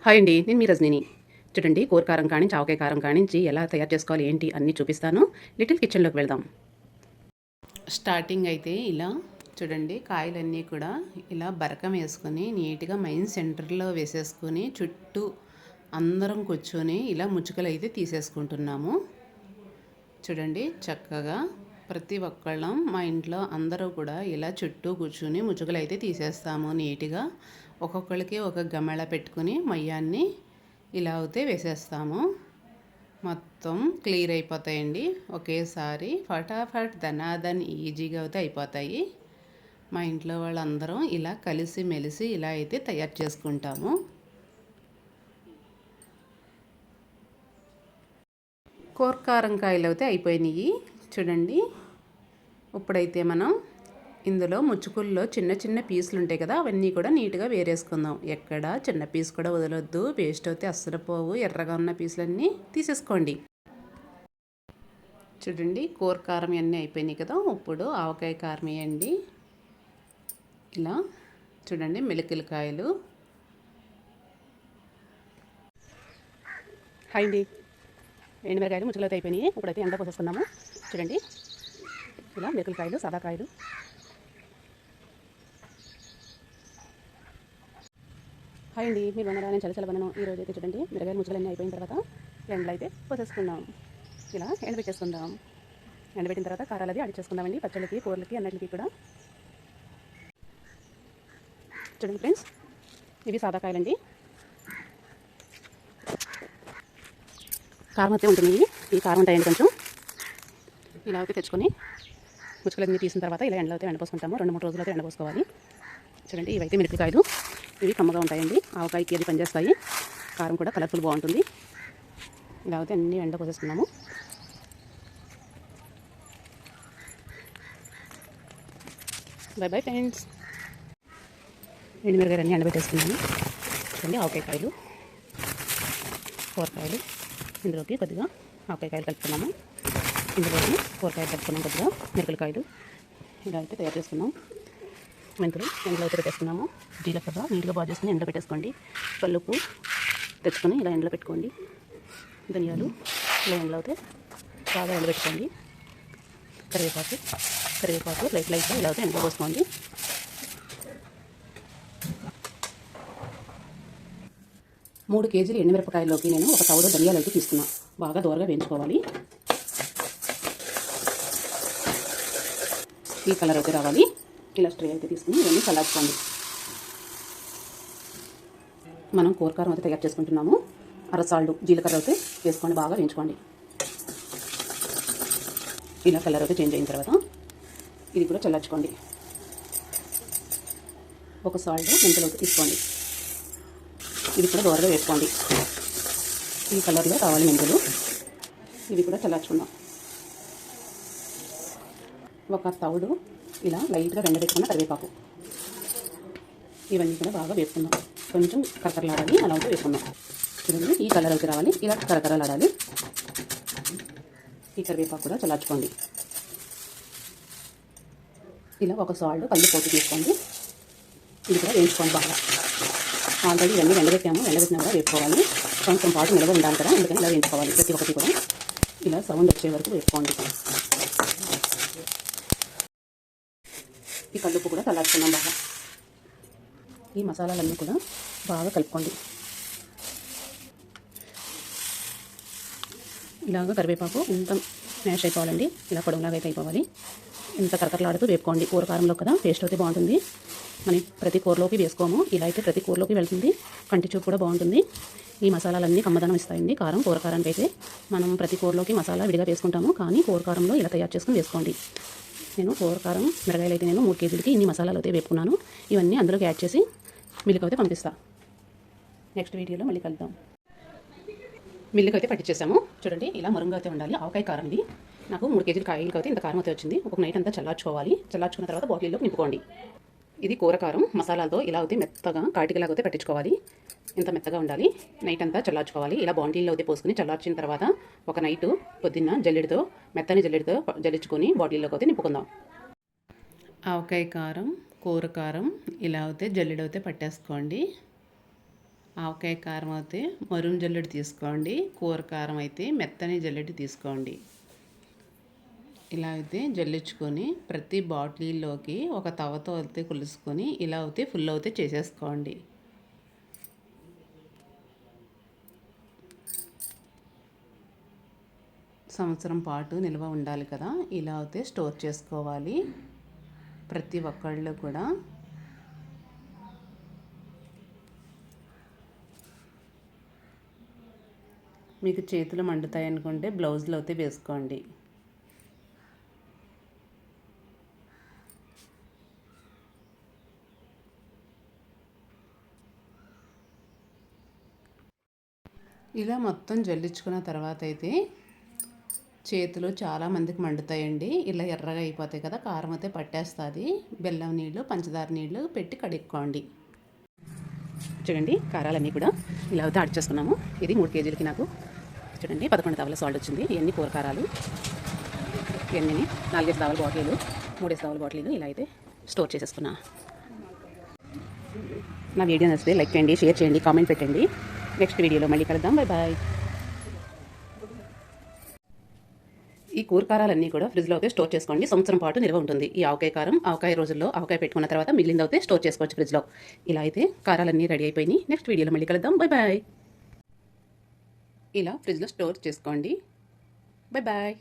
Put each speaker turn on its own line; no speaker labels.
Hi అండి, నేను మీ రజనీని. చూడండి, కూర కారం కానించి ఆవకాయ కారం కానించి ఎలా తయారు చేసుకోవాలి ఏంటి అన్నీ చూపిస్తాను. లిటిల్ కిచెన్లోకి వెళ్దాం. స్టార్టింగ్ అయితే ఇలా చూడండి, కాయలన్నీ కూడా ఇలా బరకం వేసుకొని నీట్గా మెయిన్ సెంటర్లో వేసేసుకొని చుట్టూ అందరం కూర్చొని ఇలా ముచ్చుకలు అయితే తీసేసుకుంటున్నాము. చూడండి, చక్కగా ప్రతి ఒక్కళ్ళం మా ఇంట్లో అందరూ కూడా ఇలా చుట్టూ కూర్చుని ముచ్చుకలు అయితే తీసేస్తాము నీట్గా. ఒక్కొక్కరికి ఒక గమళ పెట్టుకుని మయ్యాన్ని ఇలా అయితే వేసేస్తాము. మొత్తం క్లియర్ అయిపోతాయండి ఒకేసారి. ఫటాఫట్ ధనాధన్ ఈజీగా అయితే అయిపోతాయి. మా ఇంట్లో వాళ్ళందరం ఇలా కలిసి మెలిసి ఇలా అయితే తయారు చేసుకుంటాము. కూరకారం కాయలు అయితే అయిపోయినాయి. చూడండి, ఇప్పుడైతే మనం ఇందులో ముచ్చుకుల్లో చిన్న చిన్న పీసులు ఉంటాయి కదా, అవన్నీ కూడా నీట్గా వేరేసుకుందాం. ఎక్కడ చిన్న పీస్ కూడా వదలొద్దు, పేస్ట్ అయితే అస్సలు పోవు. ఎర్రగా ఉన్న పీసులన్నీ తీసేసుకోండి. చూడండి, కూర కారం అన్నీ అయిపోయినాయి కదా. ఇప్పుడు ఆవకాయ కారం వేయండి. ఇలా చూడండి, మెలికలకాయలు. హాయ్ అండి, ఎండుమిరకాయలు ముచ్చుకలు అయితే అయిపోయినాయి. ఇప్పుడైతే ఎండ పోసేసుకున్నాము. చూడండి, ఇలా మెలికలకాయలు, సాదాకాయలు. హాయ్ అండి, మీరు ఉన్నారా? నేను చాలా బాగున్నాను. ఈరోజు అయితే చూడండి, మిరగాయలు ముచ్చుకలన్నీ అయిపోయిన తర్వాత ఎండలు అయితే పోసేసుకుందాం. ఇలా ఎండబెట్టేసుకుందాం. ఎండబెట్టిన తర్వాత కారాలు అది ఆడిచ్చేసుకుందామండి, పచ్చళ్ళకి, కూరలకి, అన్నిటికీ కూడా. చూడండి ఫ్రెండ్స్, ఇవి సాదాకాయలండి. కారం అయితే ఉంటుంది. ఈ కారం ఉంటాయండి కొంచెం. ఇలా అయితే తెచ్చుకొని ముచ్చుకలన్నీ తీసిన తర్వాత ఇలా ఎండలో అయితే ఎండపోసుకుంటాము. 2-3 రోజులు అయితే ఎండపోసుకోవాలి. చూడండి, ఇవైతే మిరపకాయలు. ఇవి కమ్మగా ఉంటాయండి, ఆవకాయకి అది పనిచేస్తాయి. కారం కూడా కలర్ఫుల్ బాగుంటుంది. ఇలా అయితే అన్నీ ఎండ పోసేసుకున్నాము. Bye bye friends. ఎండుమిరగాయలు అన్నీ ఎండబెట్టేసుకున్నాము. చూడండి, ఆవకాయ కాయలు, కూరకాయలు. ఇందులోకి కొద్దిగా ఆవకాయ కాయలు కలుపుకున్నాము. ఇందులోకి కూరకాయలు కలుపుకున్నాం, కొద్దిగా మిరపకాయలు. ఇలా అయితే తయారు చేసుకున్నాం. మెంతులు ఎండలో అయితే పెట్టేసుకున్నాము. జీలకర్ర నీట్గా బాగా చేసుకుని ఎండలో పెట్టేసుకోండి. పల్లుపు తెచ్చుకొని ఇలా ఎండలో పెట్టుకోండి. ధనియాలు ఇలా ఎండలో అయితే బాగా ఎండబెట్టుకోండి. కరివేపాకు లైట్గా ఇలా అయితే ఎండలో పోసుకోండి. మూడు కేజీలు ఎండుమిరపకాయల్లోకి నేను ఒక తౌడు ధనియాలు అయితే తీసుకున్నాను. బాగా దూరగా వేయించుకోవాలి. ఈ కలర్ అయితే రావాలి. ఇలా స్ట్రే అయితే తీసుకుని ఇవన్నీ చల్లార్చుకోండి. మనం కూరకారం అయితే తయారు చేసుకుంటున్నాము. అరసాళ్ళు జీలకర్ర అయితే వేసుకొని బాగా వేయించుకోండి. ఇలా కలర్ అయితే చేంజ్ అయిన తర్వాత ఇది కూడా చల్లార్చుకోండి. ఒక సాల్ట్ మెంతులు అయితే తీసుకోండి. ఇది కూడా దూరగా వేసుకోండి. ఈ కలర్లో కావాలి మెంతులు. ఇవి కూడా చల్లార్చుకుందాం. ఒక తౌడు ఇలా లైట్గా ఎండబెట్టుకున్న కరివేపాకు. ఇవన్నీ కూడా బాగా వేసుకుందాం. కొంచెం కరకరలాడాలి, అలా అయితే వేసుకుందాం. చూడండి, ఈ కలర్ అయితే రావాలి, ఇలా కరకరలాడాలి. ఈ కరివేపాకు కూడా చల్లార్చుకోండి. ఇలా ఒక సాల్ట్ పోటు తీసుకోండి. ఇది కూడా వేయించుకోండి బాగా. ఆల్రెడీ ఇవన్నీ ఎండబెట్టినా కూడా వేసుకోవాలి. కొంచెం పాటు నిలవ ఉండాలి కదా, అందుకని ఇలా వేయించుకోవాలి. ప్రతి ఒక్కటి కూడా ఇలా సౌండ్ వచ్చే వరకు వేసుకోండి. ఈ కల్లుప్పు కూడా చల్లార్చుకున్నాం బాగా. ఈ మసాలాలన్నీ కూడా బాగా కలుపుకోండి. ఇలాగ కరివేపాకు ఇంత మ్యాష్ అయిపోవాలండి. ఇలా పొడవులాగా అయితే అయిపోవాలి. ఇంత కరకరలాడుతూ వేపుకోండి. కూర కారంలో కదా టేస్ట్ అయితే బాగుంటుంది. మనం ప్రతి కూరలోకి వేసుకోము, ఇలా అయితే ప్రతి కూరలోకి వెళ్తుంది. కంటి చూపు కూడా బాగుంటుంది. ఈ మసాలాలన్నీ కమ్మదనం ఇస్తాయండి. కూర కారానికి అయితే మనం ప్రతి కూరలోకి మసాలా విడిగా వేసుకుంటాము, కానీ కూర కారంలో ఇలా తయారు చేసుకుని వేసుకోండి. నేను కూర కారం మిరగాయలు అయితే నేను 3 కేజీలకి ఇన్ని మసాలాలు అయితే వేపుకున్నాను. ఇవన్నీ అందులోకి యాడ్ చేసి మిల్లుకి అయితే పంపిస్తాను. నెక్స్ట్ వీడియోలో మళ్ళీ కలుద్దాం. మిల్లుకి అయితే పట్టించేసాము. చూడండి, ఇలా మరుంగా అయితే ఉండాలి. ఆవకాయ కారం ఇది. నాకు 3 కేజీల కాయలకి అయితే ఇంత కారం అయితే వచ్చింది. ఒక నైట్ అంతా చల్లార్చుకోవాలి. చల్లార్చుకున్న తర్వాత బాటిల్లోకి నింపుకోండి. ఇది కూర కారం మసాలాలతో ఇలా అయితే మెత్తగా కాటికలాగా అయితే పట్టించుకోవాలి. ఇంత మెత్తగా ఉండాలి. నైట్ అంతా చల్లార్చుకోవాలి. ఇలా బాటిల్లో అయితే పోసుకుని చల్లార్చిన తర్వాత ఒక నైట్ పొద్దున్న మెత్తని జల్లెడితో జల్లించుకొని బాటిల్లోకి అయితే నింపుకుందాం. ఆవకాయ కారం, కూర కారం ఇలా అయితే జల్లెడ అయితే పట్టేసుకోండి. ఆవకాయ కారం అయితే మరుం జల్లెడ తీసుకోండి, కూర కారం అయితే మెత్తని జల్లెడ తీసుకోండి. ఇలా అయితే జల్లించుకొని ప్రతి బాటిల్లోకి ఒక తవతో అయితే కొలుసుకొని ఇలా అయితే ఫుల్ అయితే చేసేసుకోండి. సంవత్సరం పాటు నిల్వ ఉండాలి కదా, ఇలా అయితే స్టోర్ చేసుకోవాలి ప్రతి ఒక్కళ్ళు కూడా. మీకు చేతులు మండుతాయి అనుకుంటే బ్లౌజ్లో అయితే వేసుకోండి. ఇలా మొత్తం జల్లించుకున్న తర్వాత అయితే చేతులు చాలామందికి మండుతాయండి. ఇలా ఎర్రగా అయిపోతాయి కదా, కారం అయితే పట్టేస్తుంది. బెల్లం నీళ్ళు, పంచదార నీళ్ళు పెట్టి కడుక్కోండి. చూడండి, కారాలన్నీ కూడా ఇలా అయితే యాడ్ చేసుకున్నాము. ఇది 3 కేజీలకి నాకు చూడండి 11 తవల సాల్ట్ వచ్చింది. ఇవన్నీ కూర కారాలు, ఇవన్నీ 4 తవల బాటిల్, 3 తవల బాటిల్ ఇలా అయితే స్టోర్ చేసేసుకున్నా. నా వీడియో నచ్చితే లైక్ చేయండి, షేర్ చేయండి, కామెంట్ పెట్టండి. నెక్స్ట్ వీడియోలో మళ్ళీ కలుద్దాం. Bye bye. ఈ కూర కారాలన్నీ కూడా ఫ్రిడ్జ్లో అయితే స్టోర్ చేసుకోండి. సంవత్సరం పాటు నిల్వ ఉంటుంది. ఈ ఆవకాయ కారం ఆవకాయ రోజుల్లో ఆవకాయ పెట్టుకున్న తర్వాత మిగిలింది అయితే స్టోర్ చేసుకోవచ్చు ఫ్రిడ్జ్లో. ఇలా అయితే కారాలన్నీ రెడీ అయిపోయినాయి. నెక్స్ట్ వీడియోలో మళ్ళీ కలుద్దాం. Bye bye. ఇలా ఫ్రిడ్జ్లో స్టోర్ చేసుకోండి. Bye bye.